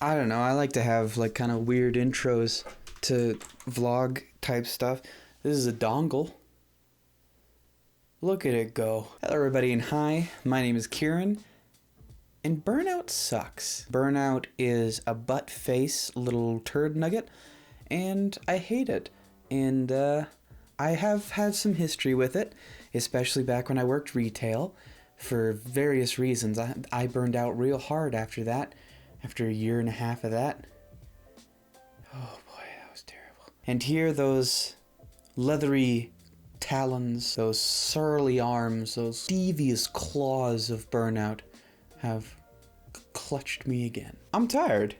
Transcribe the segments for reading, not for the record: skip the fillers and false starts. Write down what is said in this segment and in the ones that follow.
I don't know, I like to have like kind of weird intros to vlog type stuff. This is a dongle. Look at it go. Hello everybody and hi, my name is Kieran. And Burnout sucks. Burnout is a butt face little turd nugget, and I hate it. And I have had some history with it, especially back when I worked retail for various reasons. I burned out real hard after that, after a year and a half of that. Oh boy, that was terrible. And here those leathery talons, those surly arms, those devious claws of Burnout have clutched me again. I'm tired.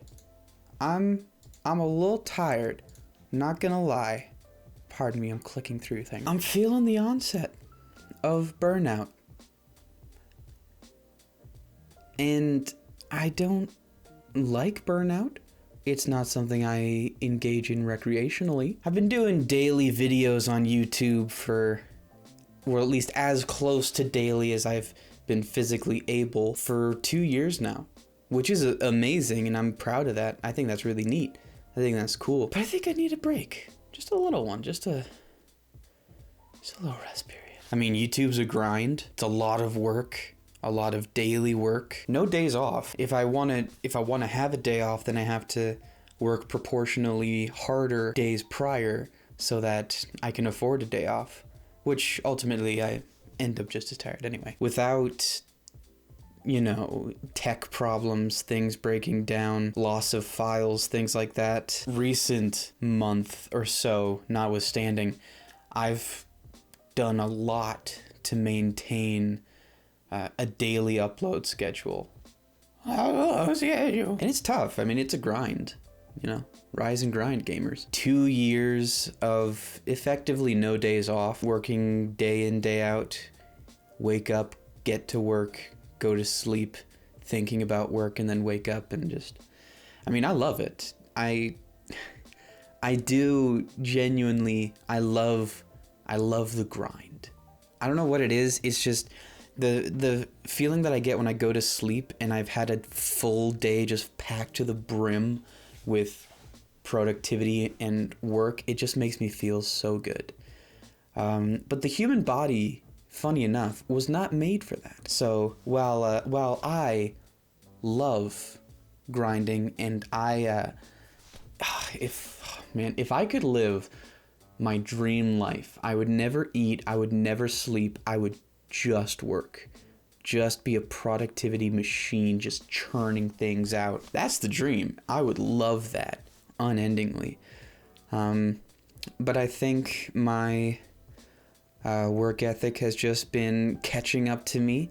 I'm a little tired. Not gonna lie. Pardon me, I'm clicking through things. I'm feeling the onset of burnout. And I don't like burnout. It's not something I engage in recreationally. I've been doing daily videos on YouTube for, or at least as close to daily as I've been physically able for 2 years now, which is amazing, and I'm proud of that. I think that's really neat. I think that's cool. But I think I need a break. Just a little one, just a little rest period. I mean, YouTube's a grind. It's a lot of work, a lot of daily work. No days off. If I want to have a day off, then I have to work proportionally harder days prior so that I can afford a day off, which ultimately I end up just as tired anyway. Without, tech problems, things breaking down, loss of files, things like that, recent month or so notwithstanding, I've done a lot to maintain a daily upload schedule. And it's tough. I mean, it's a grind, rise and grind, gamers. 2 years of effectively no days off, working day in, day out, wake up, get to work, go to sleep, thinking about work, and then wake up and I love it. I do genuinely, I love the grind. I don't know what it is. It's just the feeling that I get when I go to sleep and I've had a full day just packed to the brim with productivity and work. It just makes me feel so good. But the human body, funny enough, was not made for that. So while I love grinding, and if I could live my dream life, I would never eat, I would never sleep, I would just work. Just be a productivity machine, just churning things out. That's the dream. I would love that unendingly. But I think my work ethic has just been catching up to me.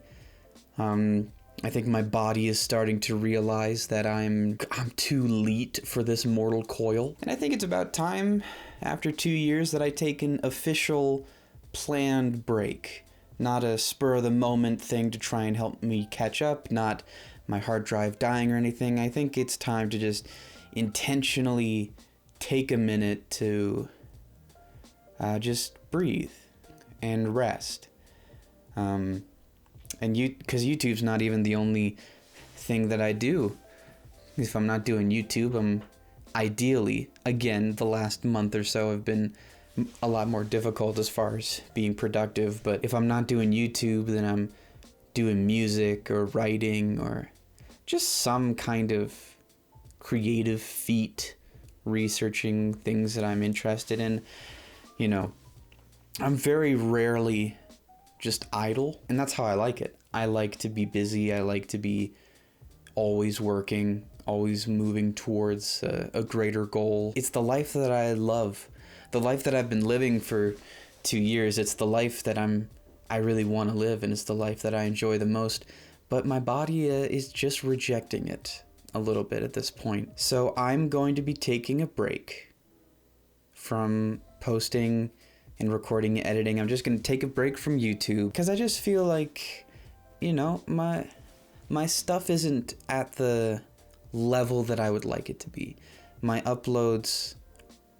I think my body is starting to realize that I'm too leet for this mortal coil. And I think it's about time, after 2 years, that I take an official planned break. Not a spur-of-the-moment thing to try and help me catch up, not my hard drive dying or anything. I think it's time to just intentionally take a minute to just breathe and rest. Because YouTube's not even the only thing that I do. If I'm not doing YouTube, I'm ideally, again, the last month or so have been a lot more difficult as far as being productive. But if I'm not doing YouTube, then I'm doing music or writing or just some kind of creative feat, researching things that I'm interested in. I'm very rarely just idle, and that's how I like it. I like to be busy. I like to be always working, always moving towards a greater goal. It's the life that I love, the life that I've been living for 2 years. It's the life that I really want to live, and it's the life that I enjoy the most. But my body is just rejecting it a little bit at this point. So I'm going to be taking a break from posting and recording and editing. I'm just going to take a break from YouTube because I just feel like, my stuff isn't at the level that I would like it to be. My uploads,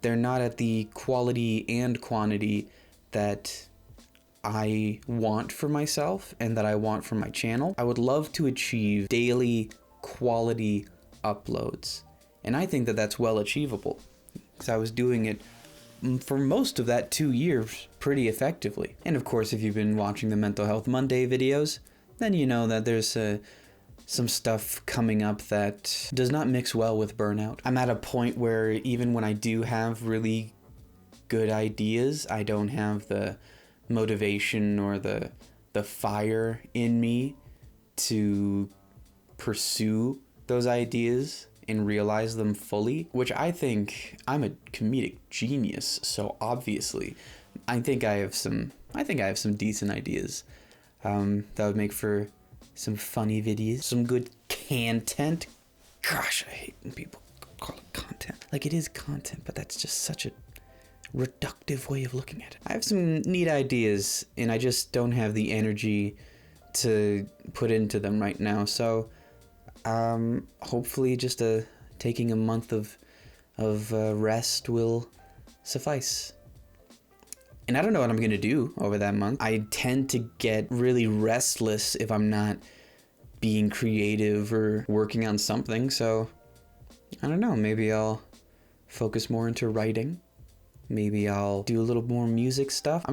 they're not at the quality and quantity that I want for myself and that I want for my channel. I would love to achieve daily quality uploads. And I think that that's well achievable, because I was doing it for most of that 2 years pretty effectively. And of course, if you've been watching the Mental Health Monday videos, then you know that there's some stuff coming up that does not mix well with burnout. I'm at a point where even when I do have really good ideas, I don't have the motivation or the fire in me to pursue those ideas and realize them fully, which I think I'm a comedic genius. So obviously, I think I have some decent ideas that would make for some funny videos, some good content. Gosh, I hate when people call it content. Like, it is content, but that's just such a reductive way of looking at it. I have some neat ideas, and I just don't have the energy to put into them right now. So hopefully just taking a month of rest will suffice. And I don't know what I'm going to do over that month. I tend to get really restless if I'm not being creative or working on something. So I don't know, maybe I'll focus more into writing. Maybe I'll do a little more music stuff.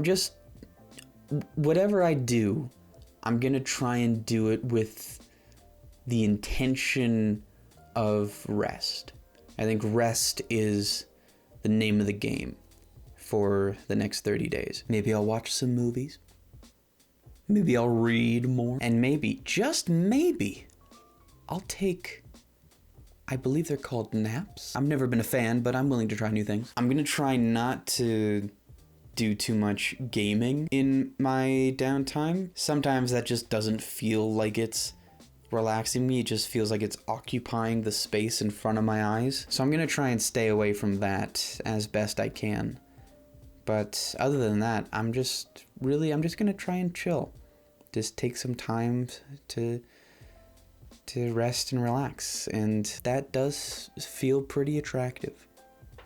Whatever I do, I'm going to try and do it with the intention of rest. I think rest is the name of the game for the next 30 days. Maybe I'll watch some movies. Maybe I'll read more. And maybe, just maybe, I'll take, I believe they're called naps. I've never been a fan, but I'm willing to try new things. I'm gonna try not to do too much gaming in my downtime. Sometimes that just doesn't feel like it's relaxing me. It just feels like it's occupying the space in front of my eyes. So I'm gonna try and stay away from that as best I can. But other than that, I'm just gonna try and chill. Just take some time to rest and relax. And that does feel pretty attractive.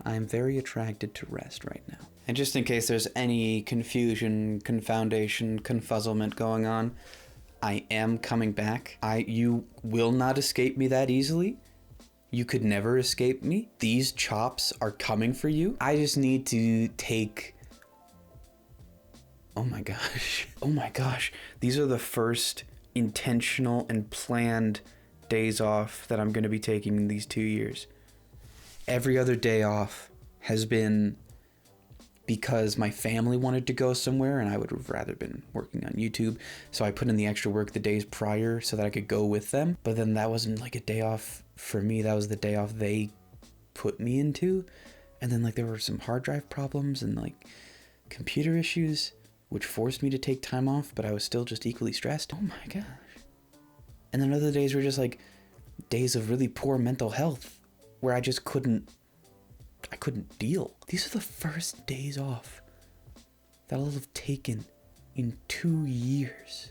I'm very attracted to rest right now. And just in case there's any confusion, confoundation, confuzzlement going on, I am coming back. You will not escape me that easily. You could never escape me. These chops are coming for you. I just need to take... Oh my gosh. These are the first intentional and planned days off that I'm going to be taking in these 2 years. Every other day off has been because my family wanted to go somewhere and I would have rather been working on YouTube. So I put in the extra work the days prior so that I could go with them. But then that wasn't like a day off for me. That was the day off they put me into. And then like there were some hard drive problems and like computer issues, which forced me to take time off, but I was still just equally stressed. Oh my gosh. And then other days were just like days of really poor mental health where I just couldn't deal. These are the first days off that I'll have taken in 2 years.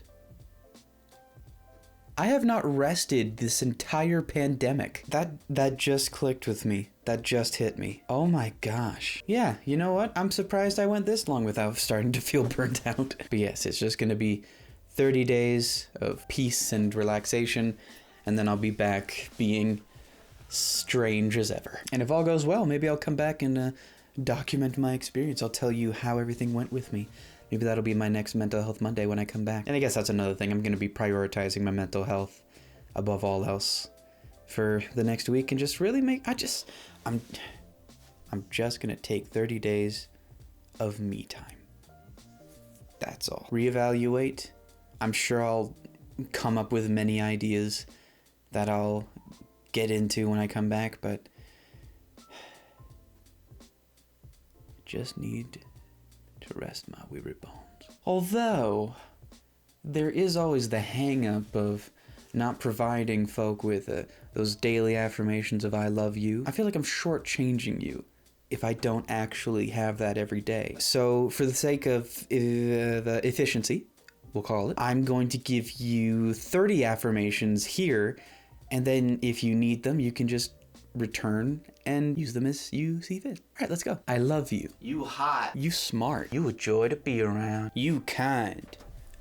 I have not rested this entire pandemic. That just clicked with me. That just hit me. Oh my gosh. Yeah, you know what? I'm surprised I went this long without starting to feel burnt out. But yes, it's just gonna be 30 days of peace and relaxation, and then I'll be back being strange as ever. And if all goes well, maybe I'll come back and document my experience. I'll tell you how everything went with me. Maybe that'll be my next Mental Health Monday when I come back. And I guess that's another thing. I'm going to be prioritizing my mental health above all else for the next week and just really I'm just going to take 30 days of me time. That's all. Reevaluate. I'm sure I'll come up with many ideas that I'll get into when I come back, but just need to rest my weary bones. Although, there is always the hang-up of not providing folk with those daily affirmations of I love you. I feel like I'm shortchanging you if I don't actually have that every day. So, for the sake of the efficiency, we'll call it, I'm going to give you 30 affirmations here, and then if you need them, you can just return and use them as you see fit. All right, let's go. I love you. You hot. You smart. You a joy to be around. You kind.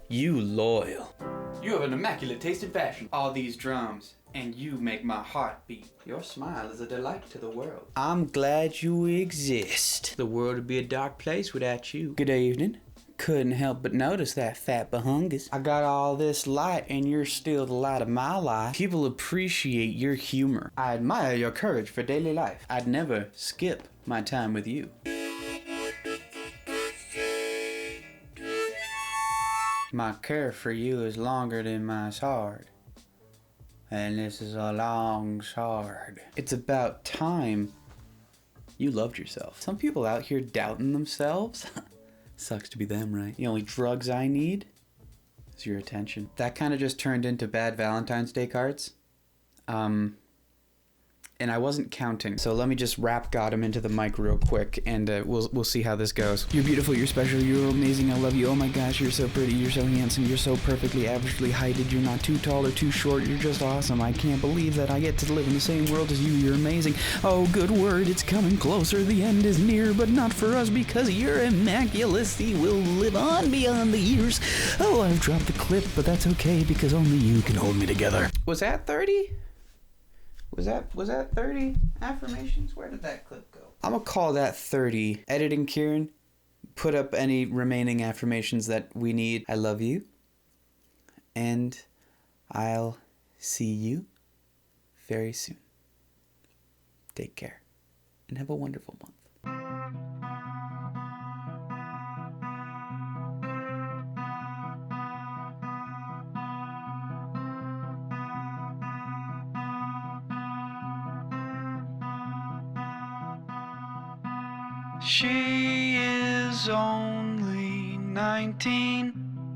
You loyal. You have an immaculate taste in fashion. All these drums. And you make my heart beat. Your smile is a delight to the world. I'm glad you exist. The world would be a dark place without you. Good evening. Couldn't help but notice that fat bahungus. I got all this light and you're still the light of my life. People appreciate your humor. I admire your courage for daily life. I'd never skip my time with you. My care for you is longer than my sword. And this is a long sword. It's about time you loved yourself. Some people out here doubting themselves. Sucks to be them, right? The only drugs I need is your attention. That kind of just turned into bad Valentine's Day cards. And I wasn't counting. So let me just rap God him into the mic real quick, and we'll see how this goes. You're beautiful, you're special, you're amazing, I love you. Oh my gosh, you're so pretty, you're so handsome, you're so perfectly averagely heighted. You're not too tall or too short, you're just awesome. I can't believe that I get to live in the same world as you. You're amazing. Oh, good word, it's coming closer. The end is near, but not for us because you're immaculate. He will live on beyond the years. Oh, I've dropped the clip, but that's okay because only you can hold me together. Was that 30? Was that 30 affirmations? Where did that clip go? I'm gonna call that 30. Editing Kieran, put up any remaining affirmations that we need. I love you. And I'll see you very soon. Take care and have a wonderful month. She is only 19.